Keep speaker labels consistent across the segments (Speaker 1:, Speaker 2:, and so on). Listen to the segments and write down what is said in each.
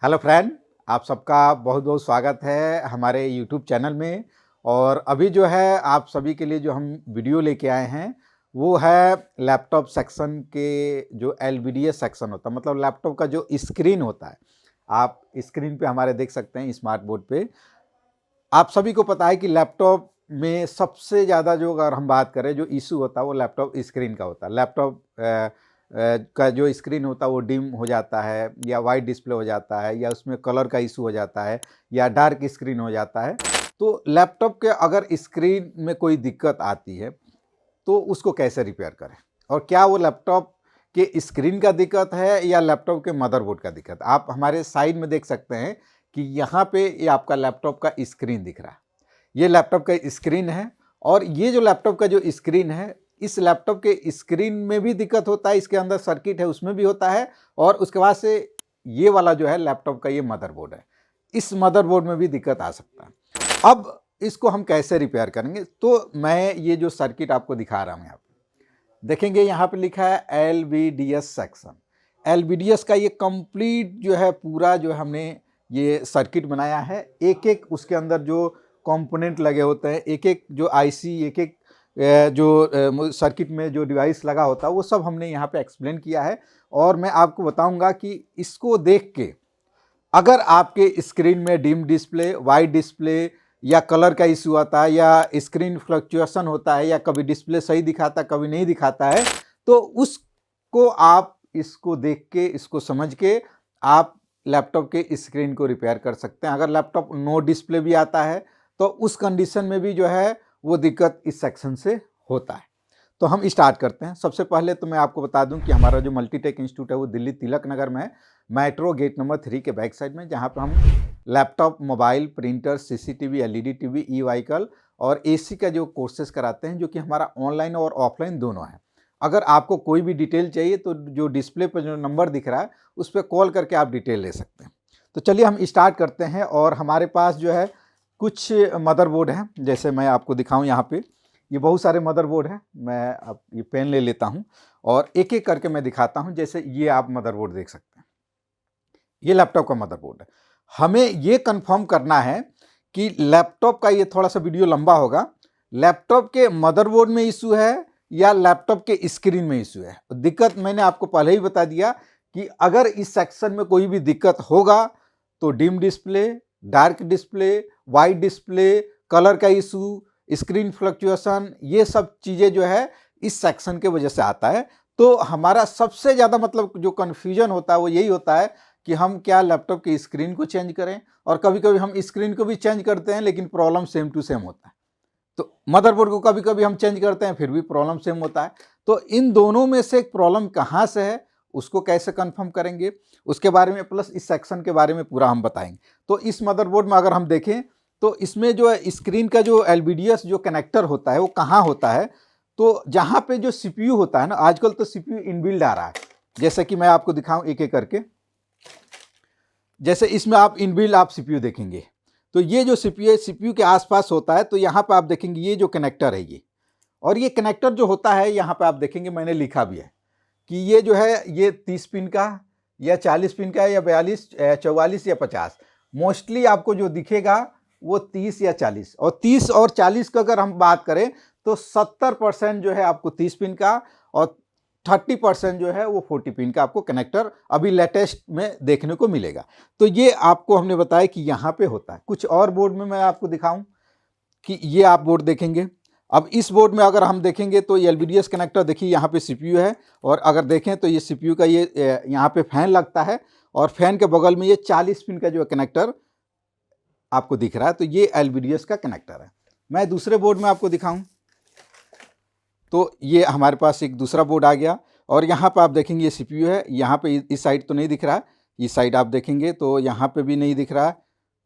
Speaker 1: Hello friend, आप सबका बहुत बहुत स्वागत है हमारे यूट्यूब चैनल में। और अभी जो है आप सभी के लिए जो हम वीडियो लेके आए हैं वो है लैपटॉप सेक्शन के जो एलवीडीएस सेक्शन होता है, मतलब लैपटॉप का जो स्क्रीन होता है। आप स्क्रीन पे हमारे देख सकते हैं स्मार्ट बोर्ड पे। आप सभी को पता है कि लैपटॉप में सबसे ज़्यादा जो अगर हम बात करें जो इशू होता है वो लैपटॉप स्क्रीन का होता है। लैपटॉप का जो स्क्रीन होता है वो डिम हो जाता है या वाइट डिस्प्ले हो जाता है या उसमें कलर का इशू हो जाता है या डार्क स्क्रीन हो जाता है। तो लैपटॉप के अगर स्क्रीन में कोई दिक्कत आती है तो उसको कैसे रिपेयर करें, और क्या वो लैपटॉप के स्क्रीन का दिक्कत है या लैपटॉप के मदरबोर्ड का दिक्कत। आप हमारे साइड में देख सकते हैं कि यहाँ पे ये आपका लैपटॉप का स्क्रीन दिख रहा है। ये लैपटॉप का स्क्रीन है और ये जो लैपटॉप का जो स्क्रीन है, इस लैपटॉप के स्क्रीन में भी दिक्कत होता है, इसके अंदर सर्किट है उसमें भी होता है, और उसके बाद से ये वाला जो है लैपटॉप का ये मदरबोर्ड है, इस मदरबोर्ड में भी दिक्कत आ सकता है। अब इसको हम कैसे रिपेयर करेंगे, तो मैं ये जो सर्किट आपको दिखा रहा हूँ यहाँ पे देखेंगे, यहाँ पे लिखा है एलवीडीएस सेक्शन। एलवीडीएस का ये कंप्लीट जो है पूरा जो हमने ये सर्किट बनाया है। एक एक उसके अंदर जो कंपोनेंट लगे होते हैं, एक एक जो आईसी, एक एक जो सर्किट में जो डिवाइस लगा होता है वो सब हमने यहाँ पे एक्सप्लेन किया है। और मैं आपको बताऊंगा कि इसको देख के अगर आपके स्क्रीन में डिम डिस्प्ले, वाइट डिस्प्ले या कलर का इशू आता है या स्क्रीन फ्लक्चुएशन होता है या कभी डिस्प्ले सही दिखाता है कभी नहीं दिखाता है, तो उसको आप इसको देख के, इसको समझ के आप लैपटॉप के स्क्रीन को रिपेयर कर सकते हैं। अगर लैपटॉप नो डिस्प्ले भी आता है तो उस कंडीशन में भी जो है वो दिक्कत इस सेक्शन से होता है। तो हम स्टार्ट करते हैं। सबसे पहले तो मैं आपको बता दूं कि हमारा जो मल्टीटेक इंस्टीट्यूट है वो दिल्ली तिलक नगर में है, मेट्रो गेट नंबर 3 के बैक साइड में, जहां पर हम laptop, mobile, printer, CCTV, LED TV, e vehicle और एसी का जो कोर्सेज कराते हैं, जो कि हमारा ऑनलाइन और ऑफलाइन दोनों है। अगर आपको कोई भी डिटेल चाहिए तो जो डिस्प्ले पर जो नंबर दिख रहा है उस पर कॉल करके आप डिटेल ले सकते हैं। तो चलिए हम स्टार्ट करते हैं। और हमारे पास जो है कुछ मदरबोर्ड हैं, जैसे मैं आपको दिखाऊं, यहाँ पे ये बहुत सारे मदरबोर्ड हैं। मैं अब ये पेन ले लेता हूं और एक एक करके मैं दिखाता हूं। जैसे ये आप मदरबोर्ड देख सकते हैं, ये लैपटॉप का मदरबोर्ड है। हमें ये कंफर्म करना है कि लैपटॉप का, ये थोड़ा सा वीडियो लंबा होगा, लैपटॉप के मदरबोर्ड में इशू है या लैपटॉप के स्क्रीन में इशू है। दिक्कत मैंने आपको पहले ही बता दिया कि अगर इस सेक्शन में कोई भी दिक्कत होगा तो dim display, dark display, white display, colour का इशू, स्क्रीन फ्लक्चुएशन, ये सब चीज़ें जो है इस सेक्शन के वजह से आता है। तो हमारा सबसे ज़्यादा मतलब जो कन्फ्यूजन होता है वो यही होता है कि हम क्या लैपटॉप की स्क्रीन को चेंज करें, और कभी कभी हम स्क्रीन को भी चेंज करते हैं लेकिन प्रॉब्लम सेम टू सेम होता है। तो मदरबोर्ड को कभी कभी हम चेंज करते हैं फिर भी प्रॉब्लम सेम होता है। तो इन दोनों में से प्रॉब्लम कहाँ से है, उसको कैसे कंफर्म करेंगे, उसके बारे में प्लस इस सेक्शन के बारे में पूरा हम बताएंगे। तो इस मदरबोर्ड में अगर हम देखें तो इसमें जो है स्क्रीन का जो एलवीडीएस जो कनेक्टर होता है वो कहाँ होता है, तो जहाँ पे जो सीपीयू होता है ना, आजकल तो सीपीयू इनबिल्ड आ रहा है। जैसे कि मैं आपको दिखाऊं एक एक करके, जैसे इसमें आप इनबिल्ड आप सीपीयू देखेंगे तो ये जो सीपीयू के आसपास होता है, तो यहाँ पे आप देखेंगे ये जो कनेक्टर है ये, और ये कनेक्टर जो होता है यहाँ पे आप देखेंगे मैंने लिखा भी है कि ये जो है ये 30 पिन का या 40 पिन का या 42, 44 या 50, मोस्टली आपको जो दिखेगा वो 30 या 40, और 30 और 40 का अगर हम बात करें तो 70% जो है आपको 30 पिन का और 30% जो है वो 40 पिन का आपको कनेक्टर अभी लेटेस्ट में देखने को मिलेगा। तो ये आपको हमने बताया कि यहाँ पे होता है। कुछ और बोर्ड में मैं आपको दिखाऊं कि ये आप बोर्ड देखेंगे। अब इस बोर्ड में अगर हम देखेंगे तो ये एलवीडीएस कनेक्टर देखिए, यहाँ पे सीपीयू है, और अगर देखें तो ये सीपीयू का ये यहाँ पे फैन लगता है, और फैन के बगल में ये 40 पिन का जो कनेक्टर आपको दिख रहा है, तो ये एलवीडीएस का कनेक्टर है। मैं दूसरे बोर्ड में आपको दिखाऊं तो ये हमारे पास एक दूसरा बोर्ड आ गया, और यहाँ पर आप देखेंगे ये सीपीयू है। यहाँ पे इस साइड तो नहीं दिख रहा है, इस साइड आप देखेंगे तो यहाँ पे भी नहीं दिख रहा है।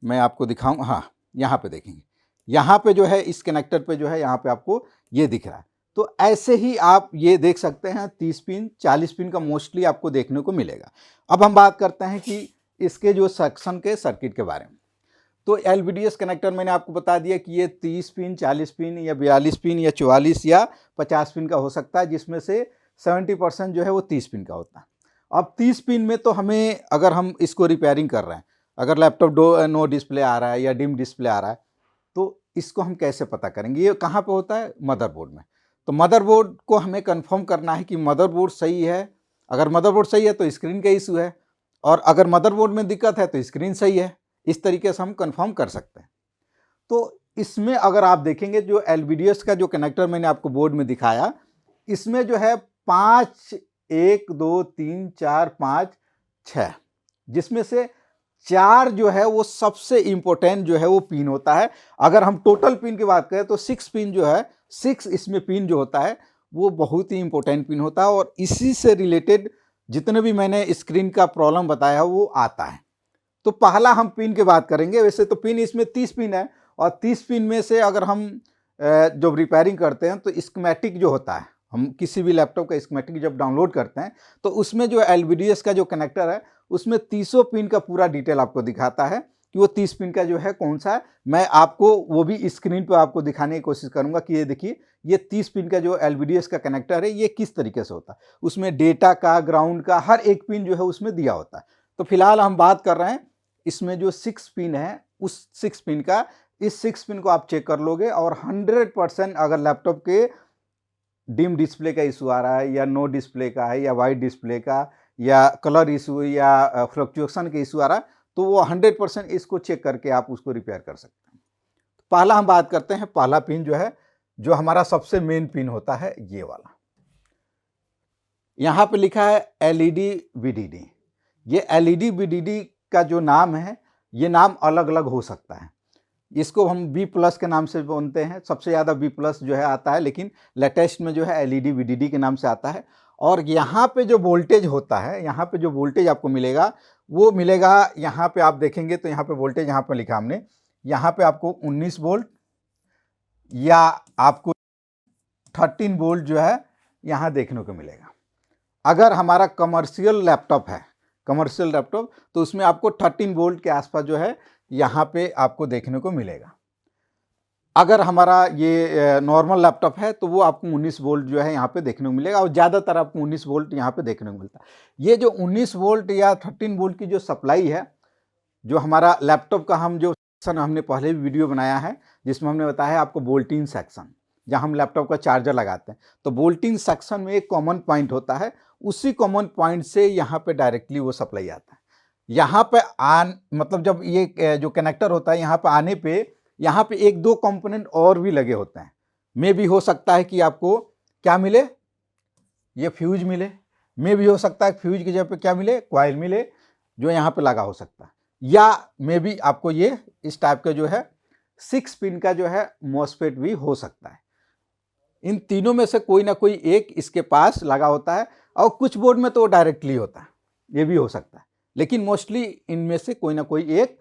Speaker 1: मैं आपको दिखाऊं, हाँ यहाँ पे देखेंगे, यहाँ पे जो है इस कनेक्टर पे जो है यहाँ पे आपको ये दिख रहा है। तो ऐसे ही आप ये देख सकते हैं 30 पिन, 40 पिन का मोस्टली आपको देखने को मिलेगा। अब हम बात करते हैं कि इसके जो सेक्शन के सर्किट के बारे में। तो एलवीडीएस कनेक्टर मैंने आपको बता दिया कि ये 30 पिन, 40 पिन या 42 पिन या 44 या 50 पिन का हो सकता है, जिसमें से 70% जो है वो 30 पिन का होता है। अब 30 पिन में तो हमें, अगर हम इसको रिपेयरिंग कर रहे हैं अगर लैपटॉप नो डिस्प्ले आ रहा है या डिम डिस्प्ले आ रहा है, तो इसको हम कैसे पता करेंगे? ये कहाँ पे होता है? मदरबोर्ड में। तो मदरबोर्ड को हमें कंफर्म करना है कि मदरबोर्ड सही है। अगर मदरबोर्ड सही है तो स्क्रीन का इशू है, और अगर मदरबोर्ड में दिक्कत है तो स्क्रीन सही है। इस तरीके से हम कंफर्म कर सकते हैं। तो इसमें अगर आप देखेंगे जो LVDS का जो कनेक्टर मैंने आपको बोर्ड में दिखाया, इसमें जो है 5 1 2 3 4 5 6, जिसमें से 4 जो है वो सबसे इंपॉर्टेंट जो है वो पिन होता है। अगर हम टोटल पिन की बात करें तो 6 पिन जो है, 6 इसमें पिन जो होता है वो बहुत ही इंपॉर्टेंट पिन होता है, और इसी से रिलेटेड जितने भी मैंने स्क्रीन का प्रॉब्लम बताया वो आता है। तो पहला हम पिन की बात करेंगे। वैसे तो पिन इसमें 30 पिन है, और 30 पिन में से अगर हम जब रिपेयरिंग करते हैं तो स्कीमेटिक जो होता है, हम किसी भी लैपटॉप का स्कीमेटिक जब डाउनलोड करते हैं तो उसमें जो LVDS का जो कनेक्टर है उसमें 30 पिन का पूरा डिटेल आपको दिखाता है कि वो 30 पिन का जो है कौन सा है। मैं आपको वो भी स्क्रीन पर आपको दिखाने की कोशिश करूंगा कि ये देखिए, ये 30 पिन का जो LVDS का कनेक्टर है ये किस तरीके से होता है। उसमें डेटा का, ग्राउंड का, हर एक पिन जो है उसमें दिया होता है। तो फिलहाल हम बात कर रहे हैं इसमें जो 6 पिन है उस 6 पिन का। इस 6 पिन को आप चेक कर लोगे, और 100% अगर लैपटॉप के डिम डिस्प्ले का इशू आ रहा है, या नो डिस्प्ले का है, या वाइट डिस्प्ले का, या कलर इशू, या फ्लक्चुएशन का इशू आ रहा है, तो वो 100% इसको चेक करके आप उसको रिपेयर कर सकते हैं। पहला हम बात करते हैं, पहला पिन जो है, जो हमारा सबसे मेन पिन होता है, ये वाला। यहाँ पे लिखा है LED VDD। ये LED VDD का जो नाम है, ये नाम अलग अलग हो सकता है। इसको हम B+ के नाम से बोलते हैं, सबसे ज़्यादा B+ जो है आता है, लेकिन लेटेस्ट में जो है LED VDD के नाम से आता है। और यहाँ पे जो वोल्टेज होता है, यहाँ पे जो वोल्टेज आपको मिलेगा वो मिलेगा, यहाँ पे आप देखेंगे तो यहाँ पे वोल्टेज यहाँ पे लिखा हमने, यहाँ पे आपको 19 वोल्ट या आपको 13 वोल्ट जो है यहाँ देखने को मिलेगा। अगर हमारा कमर्शियल लैपटॉप है, कमर्शियल लैपटॉप, तो उसमें आपको 13 वोल्ट के आसपास जो है यहाँ पे आपको देखने को मिलेगा। अगर हमारा ये नॉर्मल लैपटॉप है तो वो आपको 19 वोल्ट जो है यहाँ पे देखने को मिलेगा, और ज़्यादातर आपको 19 वोल्ट यहाँ पे देखने को मिलता है। ये जो 19 वोल्ट या 13 वोल्ट की जो सप्लाई है, जो हमारा लैपटॉप का हम जो सेक्शन हमने पहले भी वीडियो बनाया है जिसमें हमने बताया आपको बोल्टिंग सेक्शन, जहाँ हम लैपटॉप का चार्जर लगाते हैं, तो बोल्टिंग सेक्शन में एक कॉमन पॉइंट होता है, उसी कॉमन पॉइंट से यहाँ पे डायरेक्टली वो सप्लाई आता है। यहाँ पे मतलब जब ये जो कनेक्टर होता है यहाँ पे आने पे, यहाँ पे 1-2 कंपोनेंट और भी लगे होते हैं। मे भी हो सकता है कि आपको क्या मिले, ये फ्यूज मिले। मे भी हो सकता है फ्यूज की जगह पे क्या मिले, कॉइल मिले, जो यहाँ पे लगा हो सकता है। या मे भी आपको ये इस टाइप का जो है 6 पिन का जो है मॉसफेट भी हो सकता है। इन तीनों में से कोई ना कोई एक इसके पास लगा होता है, और कुछ बोर्ड में तो डायरेक्टली होता है, ये भी हो सकता है, लेकिन मोस्टली इनमें से कोई ना कोई एक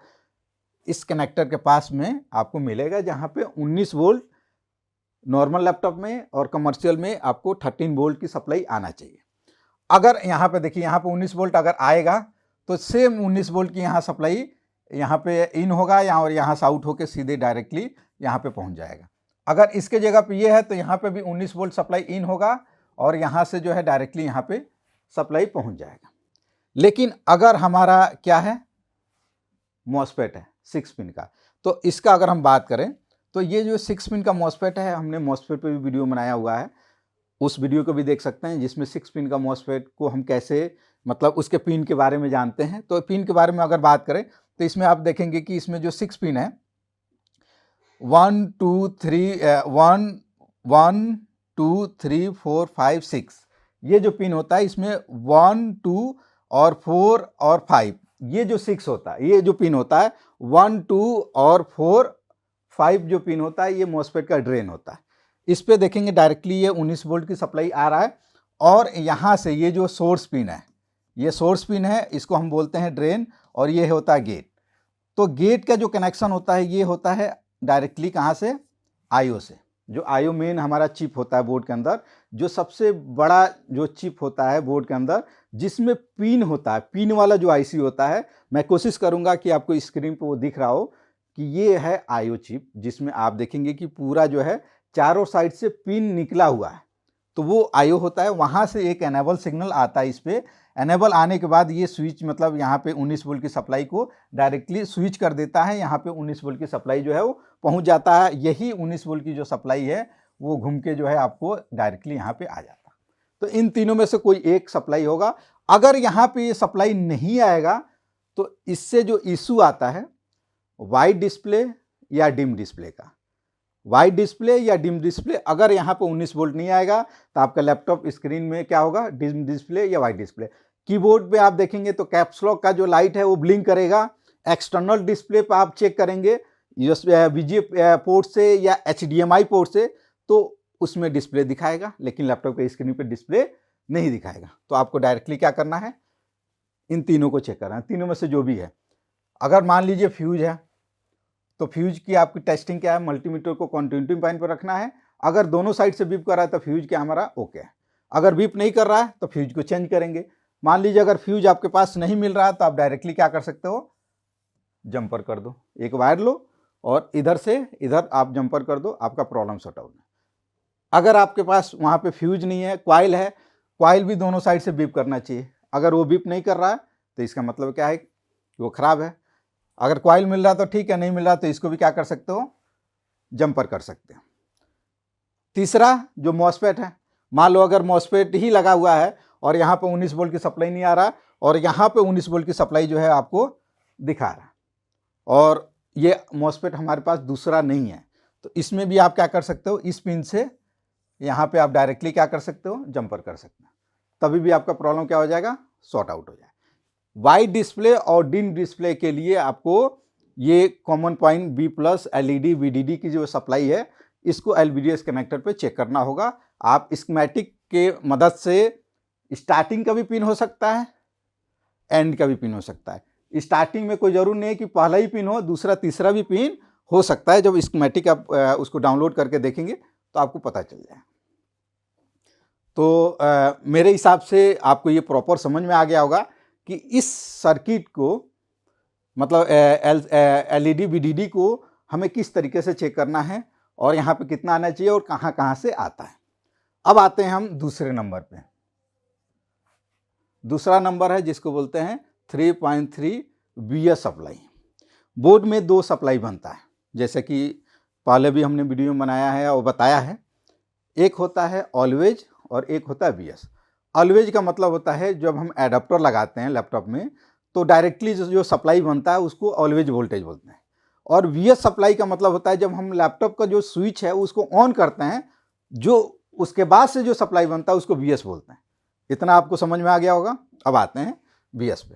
Speaker 1: इस कनेक्टर के पास में आपको मिलेगा, जहाँ पे 19 वोल्ट नॉर्मल लैपटॉप में और कमर्शियल में आपको 13 वोल्ट की सप्लाई आना चाहिए। अगर यहाँ पे देखिए, यहाँ पे 19 वोल्ट अगर आएगा तो सेम 19 वोल्ट की यहाँ सप्लाई यहाँ पे इन होगा, और यहाँ से आउट होकर सीधे डायरेक्टली यहाँ पे पहुँच जाएगा। अगर इसके जगह पे ये है तो यहाँ पे भी 19 वोल्ट सप्लाई इन होगा, और यहाँ से जो है डायरेक्टली यहाँ पे सप्लाई पहुँच जाएगा। लेकिन अगर हमारा क्या है, मॉसफेट है 6 पिन का, तो इसका अगर हम बात करें तो ये जो 6 पिन का मॉसफेट है, हमने मॉसफेट पे भी वीडियो बनाया हुआ है, उस वीडियो को भी देख सकते हैं, जिसमें 6 पिन का मॉसफेट को हम कैसे, मतलब उसके पिन के बारे में जानते हैं। तो पिन के बारे में अगर बात करें तो इसमें आप देखेंगे कि इसमें जो 6 पिन है 1 2 3 4 5 6, ये जो पिन होता है इसमें 1 2 और 4 और 5, ये जो 6 होता है, ये जो पिन होता है 1 2 और 4 5 जो पिन होता है, ये मॉसफेट का ड्रेन होता है। इस पे देखेंगे डायरेक्टली ये 19 वोल्ट की सप्लाई आ रहा है, और यहाँ से ये जो सोर्स पिन है, ये सोर्स पिन है, इसको हम बोलते हैं ड्रेन, और ये होता है गेट। तो गेट का जो कनेक्शन होता है ये होता है डायरेक्टली कहाँ से, आईओ से। जो आईओ मेन हमारा चिप होता है बोर्ड के अंदर, जो सबसे बड़ा जो चिप होता है बोर्ड के अंदर, जिसमें पिन होता है, पिन वाला जो आईसी होता है, मैं कोशिश करूंगा कि आपको स्क्रीन पे वो दिख रहा हो कि ये है आईओ चिप, जिसमें आप देखेंगे कि पूरा जो है चारों साइड से पिन निकला हुआ है। तो वो आईओ होता है, वहाँ से एक एनेबल सिग्नल आता है इस पर। एनेबल आने के बाद ये स्विच मतलब यहाँ पे 19 वोल्ट की सप्लाई को डायरेक्टली स्विच कर देता है, यहाँ पे 19 वोल्ट की सप्लाई जो है वो पहुँच जाता है। यही 19 वोल्ट की जो सप्लाई है वो घूम के जो है आपको डायरेक्टली यहाँ पे आ जाता है। तो इन तीनों में से कोई एक सप्लाई होगा। अगर यहाँ पे ये सप्लाई नहीं आएगा तो इससे जो इशू आता है वाइट डिस्प्ले या डिम डिस्प्ले का, वाइट डिस्प्ले या डिम डिस्प्ले, अगर यहाँ पे 19 वोल्ट नहीं आएगा तो आपका लैपटॉप स्क्रीन में क्या होगा, डिम डिस्प्ले या वाइट डिस्प्ले। कीबोर्ड पे आप देखेंगे तो कैप्स लॉक का जो लाइट है वो ब्लिंक करेगा। एक्सटर्नल डिस्प्ले पे आप चेक करेंगे वीजीए पोर्ट से या एचडीएमआई पोर्ट से, तो उसमें डिस्प्ले दिखाएगा, लेकिन लैपटॉप के स्क्रीन पे डिस्प्ले नहीं दिखाएगा। तो आपको डायरेक्टली क्या करना है, इन तीनों को चेक करना है, तीनों में से जो भी है। अगर मान लीजिए फ्यूज है तो फ्यूज की आपकी टेस्टिंग क्या है, मल्टीमीटर को कंटिन्यूटी पॉइंट पर रखना है। अगर दोनों साइड से बीप कर रहा है तो फ्यूज क्या हमारा ओके है। अगर बीप नहीं कर रहा है तो फ्यूज को चेंज करेंगे। मान लीजिए अगर फ्यूज आपके पास नहीं मिल रहा है तो आप डायरेक्टली क्या कर सकते हो, जंपर कर दो, एक वायर लो और इधर से इधर आप जंपर कर दो, आपका प्रॉब्लम सॉर्ट आउट है। अगर आपके पास वहाँ पे फ्यूज नहीं है, कॉइल है, कॉइल भी दोनों साइड से बीप करना चाहिए। अगर वो बीप नहीं कर रहा है तो इसका मतलब क्या है कि वो खराब है। अगर कॉइल मिल रहा तो ठीक है, नहीं मिल रहा तो इसको भी क्या कर सकते हो, जंपर कर सकते हैं। तीसरा जो मॉसफेट है, मान लो अगर मॉसफेट ही लगा हुआ है और यहाँ पे 19 वोल्ट की सप्लाई नहीं आ रहा और यहाँ पे 19 वोल्ट की सप्लाई जो है आपको दिखा रहा है और ये मॉसफेट हमारे पास दूसरा नहीं है, तो इसमें भी आप क्या कर सकते हो, इस पिन से यहाँ पे आप डायरेक्टली क्या कर सकते हो, जंपर कर सकते हैं। तभी भी आपका प्रॉब्लम क्या हो जाएगा, सॉर्ट आउट हो जाएगा। वाइट डिस्प्ले और डिम डिस्प्ले के लिए आपको ये common point B plus LED VDD की जो सप्लाई है इसको एलवीडीएस कनेक्टर पे चेक करना होगा। आप स्कीमेटिक के मदद से स्टार्टिंग का भी पिन हो सकता है, एंड का भी पिन हो सकता है। स्टार्टिंग में कोई जरूर नहीं है कि पहला ही पिन हो, दूसरा तीसरा भी पिन हो सकता है। जब स्कीमेटिक आप उसको डाउनलोड करके देखेंगे तो आपको पता चल जाए। तो मेरे हिसाब से आपको ये प्रॉपर समझ में आ गया होगा कि इस सर्किट को मतलब एलईडी वीडीडी को हमें किस तरीके से चेक करना है और यहाँ पे कितना आना चाहिए और कहाँ कहाँ से आता है। अब आते हैं हम दूसरे नंबर पे। दूसरा नंबर है जिसको बोलते हैं 3.3 बीएस सप्लाई। बोर्ड में दो सप्लाई बनता है, जैसे कि पहले भी हमने वीडियो में बनाया है और बताया है। एक होता है ऑलवेज और एक होता है बीएस। ऑलवेज का मतलब होता है जब हम एडाप्टर लगाते हैं लैपटॉप में तो डायरेक्टली जो सप्लाई बनता है उसको ऑलवेज वोल्टेज बोलते हैं। और वीएस सप्लाई का मतलब होता है जब हम लैपटॉप का जो स्विच है उसको ऑन करते हैं, जो उसके बाद से जो सप्लाई बनता है उसको बीएस बोलते हैं। इतना आपको समझ में आ गया होगा। अब आते हैं बीएस पे।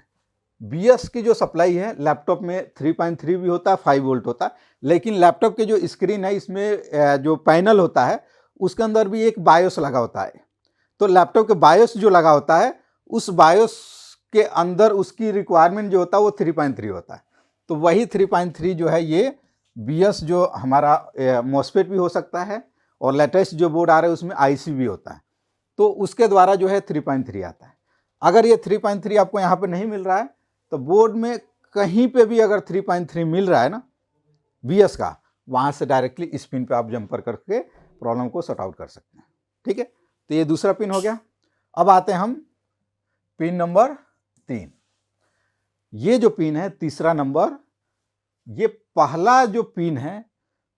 Speaker 1: बीएस की जो सप्लाई है लैपटॉप में 3.3 भी होता है, 5 वोल्ट होता है, लेकिन लैपटॉप के जो स्क्रीन है इसमें जो पैनल होता है उसके अंदर भी एक बायोस लगा होता है। तो लैपटॉप के बायोस जो लगा होता है उस बायोस के अंदर उसकी रिक्वायरमेंट जो होता है वो 3.3 होता है। तो वही 3.3 जो है ये बीएस जो हमारा मॉसफेट भी हो सकता है और लेटेस्ट जो बोर्ड आ रहा है उसमें आईसी भी होता है, तो उसके द्वारा जो है 3.3 आता है। अगर ये 3.3 आपको यहाँ पे नहीं मिल रहा है तो बोर्ड में कहीं पे भी अगर 3.3 मिल रहा है ना बीएस का, वहाँ से डायरेक्टली इस पिन पे आप जंपर करके प्रॉब्लम को सॉर्ट आउट कर सकते हैं। ठीक है, तो ये दूसरा पिन हो गया। अब आते हैं हम पिन नंबर 3। ये जो पिन है तीसरा नंबर, ये पहला जो पिन है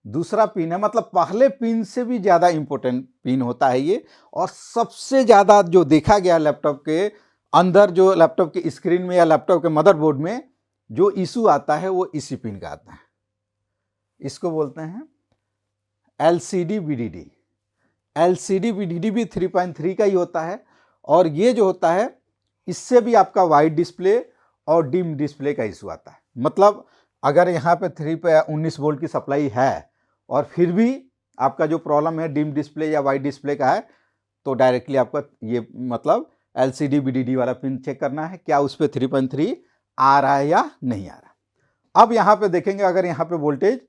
Speaker 1: दूसरा पिन है, मतलब पहले पिन से भी ज़्यादा इंपॉर्टेंट पिन होता है ये। और सबसे ज़्यादा जो देखा गया लैपटॉप के अंदर, जो लैपटॉप के स्क्रीन में या लैपटॉप के मदरबोर्ड में जो इशू आता है वो इसी पिन का आता है। इसको बोलते हैं एलसीडी वीडीडी। एलसीडी वीडीडी भी 3.3 का ही होता है। और ये जो होता है इससे भी आपका वाइट डिस्प्ले और डिम डिस्प्ले का इशू आता है। मतलब अगर यहाँ पे 19 वोल्ट की सप्लाई है और फिर भी आपका जो प्रॉब्लम है डिम डिस्प्ले या वाइट डिस्प्ले का है, तो डायरेक्टली आपका ये मतलब एलसीडी वीडीडी वाला पिन चेक करना है क्या उस पर 3.3 आ रहा है या नहीं आ रहा। अब यहाँ पे देखेंगे अगर यहाँ पे वोल्टेज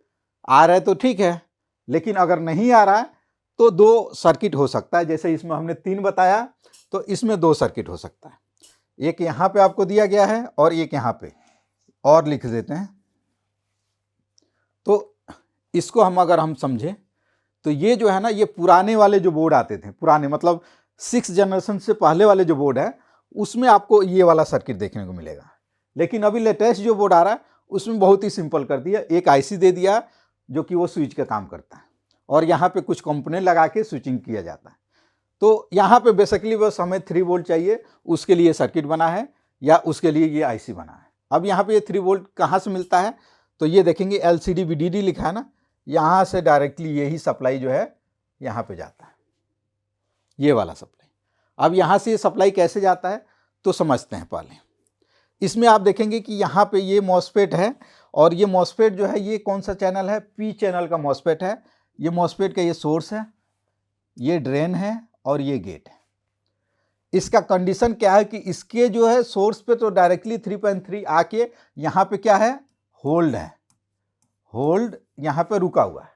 Speaker 1: आ रहा है तो ठीक है, लेकिन अगर नहीं आ रहा है तो दो सर्किट हो सकता है। जैसे इसमें हमने 3 बताया तो इसमें 2 सर्किट हो सकता है। एक यहाँ पे आपको दिया गया है और एक यहाँ पे और लिख देते हैं। तो इसको अगर हम समझें तो ये जो है ना, ये पुराने वाले जो बोर्ड आते थे, पुराने मतलब 6 जनरेशन से पहले वाले जो बोर्ड है उसमें आपको ये वाला सर्किट देखने को मिलेगा। लेकिन अभी लेटेस्ट जो बोर्ड आ रहा है उसमें बहुत ही सिंपल कर दिया, एक आईसी दे दिया जो कि वो स्विच का काम करता है और यहाँ पे कुछ कंपोनेंट लगा के स्विचिंग किया जाता है। तो यहाँ पे बेसिकली बस हमें 3 वोल्ट चाहिए, उसके लिए सर्किट बना है या उसके लिए ये आईसी बना है। अब यहाँ पे ये 3 वोल्ट कहाँ से मिलता है, तो ये देखेंगे LCD VDD लिखा है ना, यहाँ से डायरेक्टली यही सप्लाई जो है यहाँ पे जाता है, ये वाला सप्लाई। अब यहाँ से ये सप्लाई कैसे जाता है तो समझते हैं पहले। इसमें आप देखेंगे कि यहाँ पे ये मॉसफेट है और ये मॉसफेट जो है ये कौन सा चैनल है, P चैनल का मॉसफेट है। ये मॉसफेट का ये सोर्स है, ये ड्रेन है और ये गेट है। इसका कंडीशन क्या है कि इसके जो है सोर्स पे तो डायरेक्टली 3.3 आके यहाँ पे क्या है, होल्ड है, होल्ड यहाँ पे रुका हुआ है।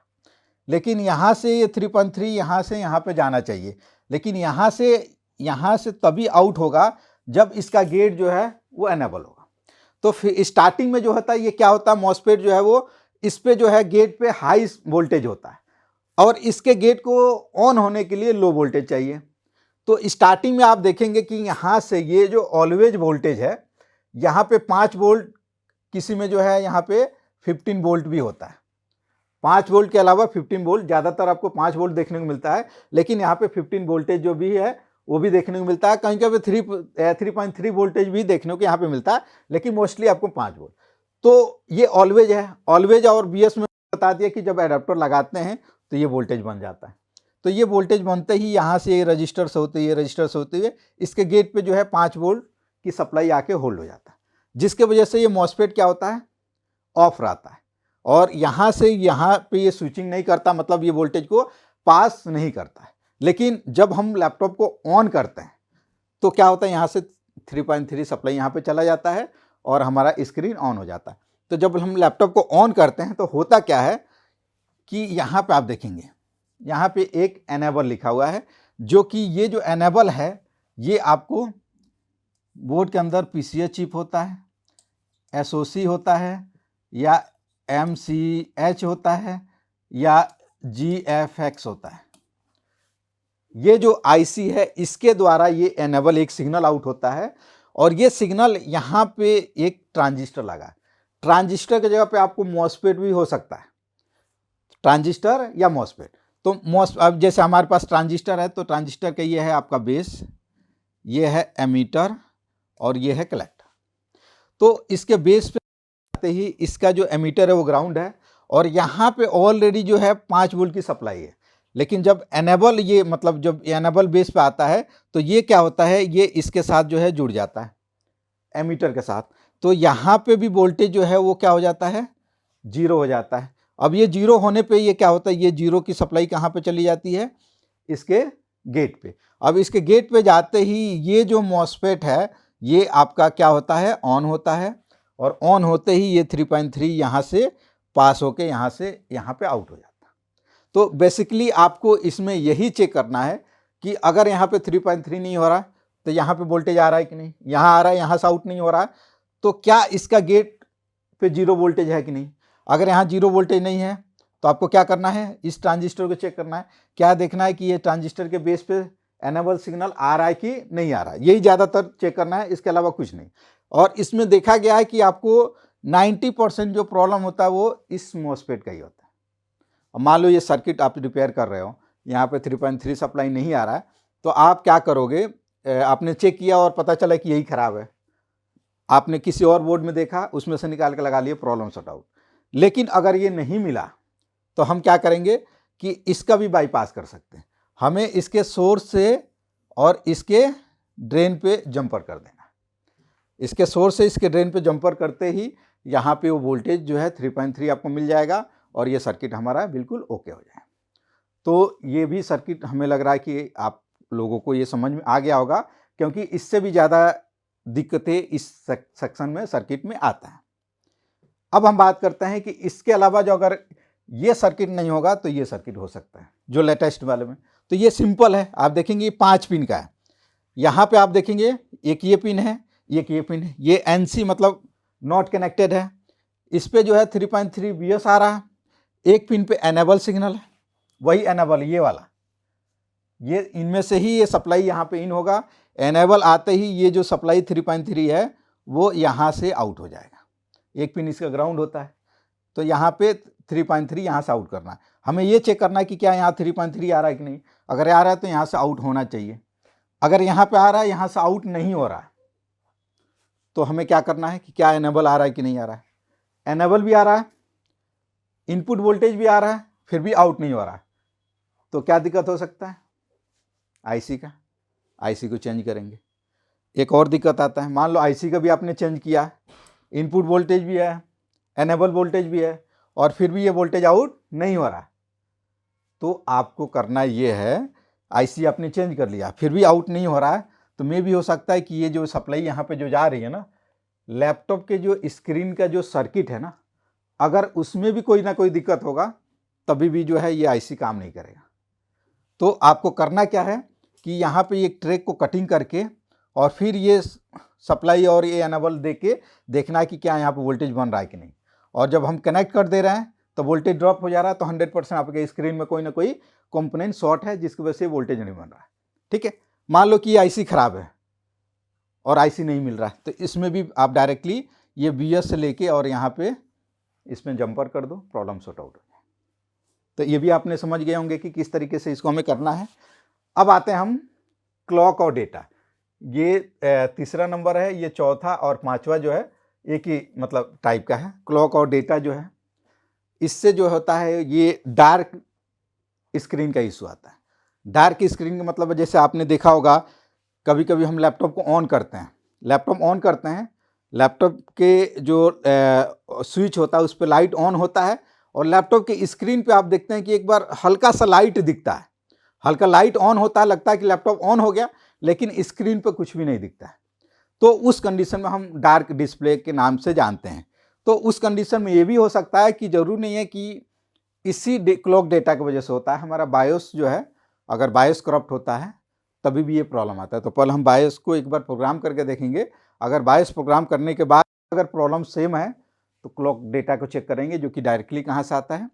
Speaker 1: लेकिन यहाँ से ये 3.3 यहाँ से यहाँ पे जाना चाहिए, लेकिन यहाँ से तभी आउट होगा जब इसका गेट जो है वो एनेबल होगा। तो फिर स्टार्टिंग में जो होता है ये क्या होता है, मॉसफेट जो है वो इस पे जो है गेट पे हाई वोल्टेज होता है और इसके गेट को ऑन होने के लिए लो वोल्टेज चाहिए। तो स्टार्टिंग में आप देखेंगे कि यहाँ से ये जो ऑलवेज वोल्टेज है यहाँ पे 5 वोल्ट, किसी में जो है यहाँ पे 15 वोल्ट भी होता है। 5 वोल्ट के अलावा 15 वोल्ट, ज़्यादातर आपको 5 वोल्ट देखने को मिलता है, लेकिन यहाँ पे 15 वोल्टेज जो भी है वो भी देखने को मिलता है। कहीं कहीं 3.3 वोल्टेज भी देखने को यहाँ पे मिलता है, लेकिन मोस्टली आपको 5 वोल्ट। तो ये ऑलवेज है, ऑलवेज और BS में बता दिया कि जब एडाप्टर लगाते हैं तो ये वोल्टेज बन जाता है। तो ये वोल्टेज बनते ही यहाँ से ये रजिस्टर से होते हुए इसके गेट पे जो है 5 वोल्ट की सप्लाई आके होल्ड हो जाता है, जिसके वजह से ये मॉसफेट क्या होता है, ऑफ रहता है और यहाँ से यहाँ पे ये स्विचिंग नहीं करता, मतलब ये वोल्टेज को पास नहीं करता है। लेकिन जब हम लैपटॉप को ऑन करते हैं तो क्या होता है, यहाँ से 3.3 सप्लाई यहाँ पे चला जाता है और हमारा स्क्रीन ऑन हो जाता है। तो जब हम लैपटॉप को ऑन करते हैं तो होता क्या है कि यहाँ पे आप देखेंगे यहाँ पे एक एनेबल लिखा हुआ है, जो कि ये जो एनेबल है ये आपको बोर्ड के अंदर PCH चिप होता है, SOC होता है या MCH होता है या GFX होता है। ये जो IC है इसके द्वारा ये एनेबल एक सिग्नल आउट होता है और ये सिग्नल यहाँ पे एक ट्रांजिस्टर लगा है। ट्रांजिस्टर की जगह पे आपको मॉसफेट भी हो सकता है, ट्रांजिस्टर या मॉसफेट। तो अब जैसे हमारे पास ट्रांजिस्टर है तो ट्रांजिस्टर का ये है आपका बेस, ये है एमीटर और ये है कलेक्टर। तो इसके बेस पे आते ही इसका जो एमीटर है वो ग्राउंड है और यहाँ पे ऑलरेडी जो है 5 वोल्ट की सप्लाई है। लेकिन जब एनेबल ये मतलब जब एनेबल बेस पे आता है तो ये क्या होता है, ये इसके साथ जो है जुड़ जाता है एमीटर के साथ। तो यहाँ पे भी वोल्टेज जो है वो क्या हो जाता है, 0 हो जाता है। अब ये 0 होने पे ये क्या होता है, ये 0 की सप्लाई कहाँ पे चली जाती है, इसके गेट पे। अब इसके गेट पे जाते ही ये जो मॉसफेट है ये आपका क्या होता है, ऑन होता है और ऑन होते ही ये 3.3 यहाँ से पास होके यहाँ से यहाँ पे आउट हो जाता है। तो बेसिकली आपको इसमें यही चेक करना है कि अगर यहाँ पे 3.3 नहीं हो रहा तो यहाँ पे वोल्टेज आ रहा है कि नहीं, यहाँ आ रहा है, यहाँ से आउट नहीं हो रहा है, तो क्या इसका गेट पे 0 वोल्टेज है कि नहीं। अगर यहाँ 0 वोल्टेज नहीं है तो आपको क्या करना है, इस ट्रांजिस्टर को चेक करना है, क्या देखना है कि ये ट्रांजिस्टर के बेस पे एनेबल सिग्नल आ रहा है कि नहीं आ रहा है, यही ज़्यादातर चेक करना है, इसके अलावा कुछ नहीं। और इसमें देखा गया है कि आपको 90% जो प्रॉब्लम होता है वो इस मॉसफेट का ही होता है। अब मान लो ये सर्किट आप रिपेयर कर रहे हो, यहाँ पे 3.3 सप्लाई नहीं आ रहा है, तो आप क्या करोगे, आपने चेक किया और पता चला कि यही ख़राब है, आपने किसी और बोर्ड में देखा, उसमें से निकाल के लगा लिए, प्रॉब्लम सॉर्ट आउट। लेकिन अगर ये नहीं मिला तो हम क्या करेंगे कि इसका भी बाईपास कर सकते हैं। हमें इसके सोर्स से और इसके ड्रेन पे जंपर कर देना। इसके सोर्स से इसके ड्रेन पे जंपर करते ही यहाँ पे वो वोल्टेज जो है 3.3 आपको मिल जाएगा और ये सर्किट हमारा बिल्कुल ओके हो जाए। तो ये भी सर्किट हमें लग रहा है कि आप लोगों को ये समझ में आ गया होगा, क्योंकि इससे भी ज़्यादा दिक्कतें इस सेक्शन में सर्किट में आता है। अब हम बात करते हैं कि इसके अलावा जो अगर ये सर्किट नहीं होगा तो ये सर्किट हो सकता है जो लेटेस्ट वाले में। तो ये सिंपल है, आप देखेंगे 5 पिन का है। यहाँ पे आप देखेंगे एक ये पिन है, एक ये पिन है, ये NC मतलब नॉट कनेक्टेड है। इस पे जो है 3.3 BS आ रहा है। एक पिन पे एनेबल सिग्नल है वही एनेबल ये वाला, ये इनमें से ही ये सप्लाई यहाँ पे इन होगा। एनेबल आते ही ये जो सप्लाई 3.3 है वो यहाँ से आउट हो जाएगा। एक पिन इसका ग्राउंड होता है, तो यहाँ पे 3.3 यहाँ से आउट करना है। हमें ये चेक करना है कि क्या यहाँ 3.3 आ रहा है कि नहीं। अगर आ रहा है तो यहाँ से आउट होना चाहिए। अगर यहाँ पे आ रहा है, यहाँ से आउट नहीं हो रहा है, तो हमें क्या करना है कि क्या एनेबल आ रहा है कि नहीं आ रहा है। एनेबल भी आ रहा है, इनपुट वोल्टेज भी आ रहा है, फिर भी आउट नहीं हो रहा है, तो क्या दिक्कत हो सकता है आईसी का। आईसी को चेंज करेंगे। एक और दिक्कत आता है, मान लो आईसी का भी आपने चेंज किया, इनपुट वोल्टेज भी है, एनेबल वोल्टेज भी है, और फिर भी ये वोल्टेज आउट नहीं हो रहा, तो आपको करना ये है, आईसी आपने चेंज कर लिया फिर भी आउट नहीं हो रहा है, तो मे भी हो सकता है कि ये जो सप्लाई यहाँ पे जो जा रही है ना, लैपटॉप के जो स्क्रीन का जो सर्किट है ना, अगर उसमें भी कोई ना कोई दिक्कत होगा, तभी भी जो है ये आईसी काम नहीं करेगा। तो आपको करना क्या है कि यहाँ पे एक ट्रैक को कटिंग करके और फिर ये सप्लाई और ये एनेबल दे के देखना है कि क्या यहाँ पे वोल्टेज बन रहा है कि नहीं। और जब हम कनेक्ट कर दे रहे हैं तो वोल्टेज ड्रॉप हो जा रहा है, तो 100% आपके स्क्रीन में कोई ना कोई कंपोनेंट शॉर्ट है जिसकी वजह से वोल्टेज नहीं बन रहा है। ठीक है, मान लो कि ये आईसी खराब है और आईसी नहीं मिल रहा है, तो इसमें भी आप डायरेक्टली ये BS से लेके और यहाँ पे इसमें जंपर कर दो, प्रॉब्लम सॉर्ट आउट हो जाए। तो ये भी आपने समझ गए होंगे कि किस तरीके से इसको हमें करना है। अब आते हैं हम क्लॉक और डेटा। ये तीसरा नंबर है, ये चौथा और पांचवा जो है एक ही मतलब टाइप का है। क्लॉक और डेटा जो है, इससे जो होता है ये डार्क स्क्रीन का इशू आता है। डार्क स्क्रीन का मतलब जैसे आपने देखा होगा, कभी कभी हम लैपटॉप को ऑन करते हैं, लैपटॉप के जो स्विच होता है उस पर लाइट ऑन होता है, और लैपटॉप के स्क्रीन पे आप देखते हैं कि एक बार हल्का सा लाइट दिखता है, हल्का लाइट ऑन होता है, लगता है कि लैपटॉप ऑन हो गया, लेकिन स्क्रीन पे कुछ भी नहीं दिखता है। तो उस कंडीशन में हम डार्क डिस्प्ले के नाम से जानते हैं। तो उस कंडीशन में ये भी हो सकता है कि जरूरी नहीं है कि इसी क्लॉक डेटा की वजह से होता है। हमारा बायोस जो है, अगर बायोस करप्ट होता है तभी भी ये प्रॉब्लम आता है। तो पहले हम बायोस को एक बार प्रोग्राम करके देखेंगे। अगर बायोस प्रोग्राम करने के बाद अगर प्रॉब्लम सेम है तो क्लॉक डेटा को चेक करेंगे, जो कि डायरेक्टली कहाँ से आता है,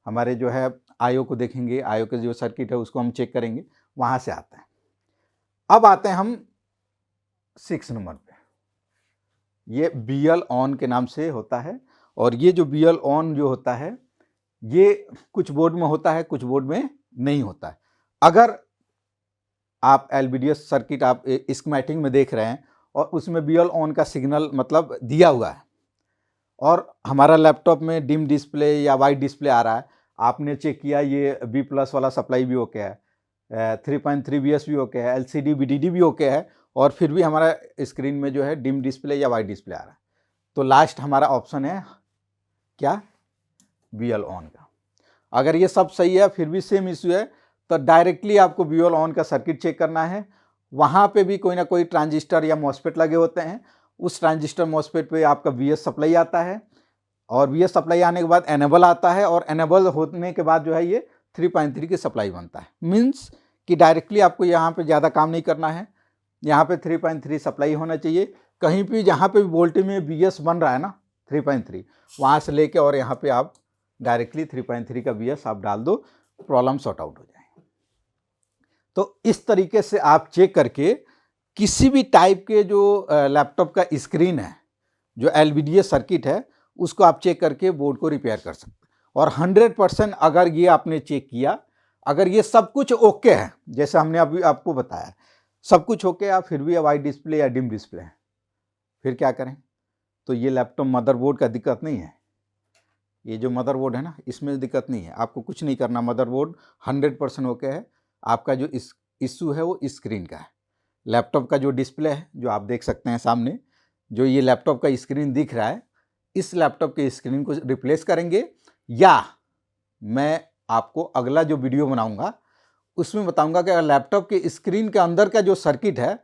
Speaker 1: हमारे जो है आईओ को देखेंगे, आईओ के जो सर्किट है उसको हम चेक करेंगे, वहाँ से आता है। अब आते हैं हम 6 नंबर पे, ये BL ऑन के नाम से होता है। और ये जो BL ऑन जो होता है ये कुछ बोर्ड में होता है, कुछ बोर्ड में नहीं होता है। अगर आप LVDS सर्किट आप स्कीमेटिक में देख रहे हैं और उसमें BL ऑन का सिग्नल मतलब दिया हुआ है, और हमारा लैपटॉप में डिम डिस्प्ले या वाइट डिस्प्ले आ रहा है, आपने चेक किया ये B+ वाला सप्लाई भी ओके है, 3.3 BS भी ओके है, LCD VDD भी ओके है, और फिर भी हमारा स्क्रीन में जो है डिम डिस्प्ले या वाइट डिस्प्ले आ रहा है, तो लास्ट हमारा ऑप्शन है क्या, BL ऑन का। अगर ये सब सही है फिर भी सेम इश्यू है, तो डायरेक्टली आपको BL ऑन का सर्किट चेक करना है। वहाँ पे भी कोई ना कोई ट्रांजिस्टर या मॉसफेट लगे होते हैं, उस ट्रांजिस्टर मॉसफेट पे आपका BS सप्लाई आता है, और BS सप्लाई आने के बाद एनेबल आता है, और एनेबल होने के बाद जो है ये 3.3 की सप्लाई बनता है। मीन्स कि डायरेक्टली आपको यहाँ पे ज़्यादा काम नहीं करना है, यहाँ पे 3.3 सप्लाई होना चाहिए। कहीं भी जहाँ पे वोल्टेज में BS बन रहा है ना 3.3, वहाँ से लेके और यहाँ पे आप डायरेक्टली 3.3 का BS आप डाल दो, प्रॉब्लम सॉर्ट आउट हो जाए। तो इस तरीके से आप चेक करके किसी भी टाइप के जो लैपटॉप का स्क्रीन है, जो LVDS सर्किट है, उसको आप चेक करके बोर्ड को रिपेयर कर सकते हैं। और 100% अगर ये आपने चेक किया, अगर ये सब कुछ ओके है, जैसे हमने अभी आपको बताया सब कुछ ओके है, फिर भी वाइट डिस्प्ले या डिम डिस्प्ले है, फिर क्या करें। तो ये लैपटॉप मदरबोर्ड का दिक्कत नहीं है, ये जो मदरबोर्ड है ना इसमें दिक्कत नहीं है, आपको कुछ नहीं करना, मदरबोर्ड 100% ओके है। आपका जो इशू है वो स्क्रीन का है। लैपटॉप का जो डिस्प्ले है जो आप देख सकते हैं सामने, जो ये लैपटॉप का स्क्रीन दिख रहा है, इस लैपटॉप के स्क्रीन को रिप्लेस करेंगे, या मैं आपको अगला जो वीडियो बनाऊंगा उसमें बताऊंगा कि लैपटॉप के स्क्रीन के अंदर का जो सर्किट है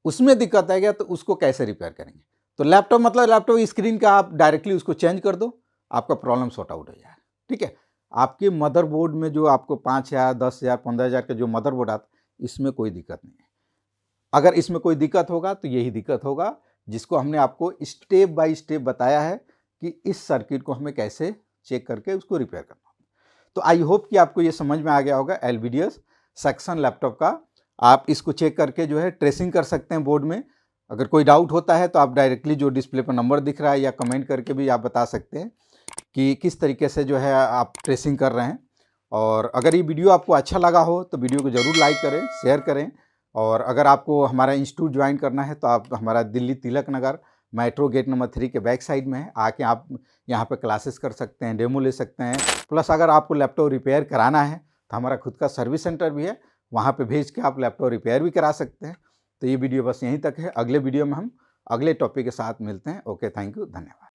Speaker 1: उसमें दिक्कत आएगा तो उसको कैसे रिपेयर करेंगे। तो लैपटॉप मतलब लैपटॉप स्क्रीन का आप डायरेक्टली उसको चेंज कर दो, आपका प्रॉब्लम सॉर्ट आउट हो जाएगा। ठीक है, आपके मदरबोर्ड में जो आपको 5,000, 10,000, 15,000 का जो मदरबोर्ड आता है, इसमें कोई दिक्कत नहीं है। अगर इसमें कोई दिक्कत होगा तो यही दिक्कत होगा, जिसको हमने आपको स्टेप बाय स्टेप बताया है कि इस सर्किट को हमें कैसे चेक करके उसको रिपेयर करना। तो आई होप कि आपको ये समझ में आ गया होगा LVDS सेक्शन लैपटॉप का। आप इसको चेक करके जो है ट्रेसिंग कर सकते हैं बोर्ड में। अगर कोई डाउट होता है तो आप डायरेक्टली जो डिस्प्ले पर नंबर दिख रहा है या कमेंट करके भी आप बता सकते हैं कि किस तरीके से जो है आप ट्रेसिंग कर रहे हैं। और अगर ये वीडियो आपको अच्छा लगा हो तो वीडियो को ज़रूर लाइक करें, शेयर करें। और अगर आपको हमारा इंस्टीट्यूट ज्वाइन करना है तो आप हमारा Delhi Tilak Nagar metro gate number 3 के बैक साइड में है, आके आप यहाँ पे क्लासेस कर सकते हैं, डेमो ले सकते हैं। प्लस अगर आपको लैपटॉप रिपेयर कराना है तो हमारा खुद का सर्विस सेंटर भी है, वहाँ पे भेज के आप लैपटॉप रिपेयर भी करा सकते हैं। तो ये वीडियो बस यहीं तक है। अगले वीडियो में हम अगले टॉपिक के साथ मिलते हैं। ओके, थैंक यू, धन्यवाद।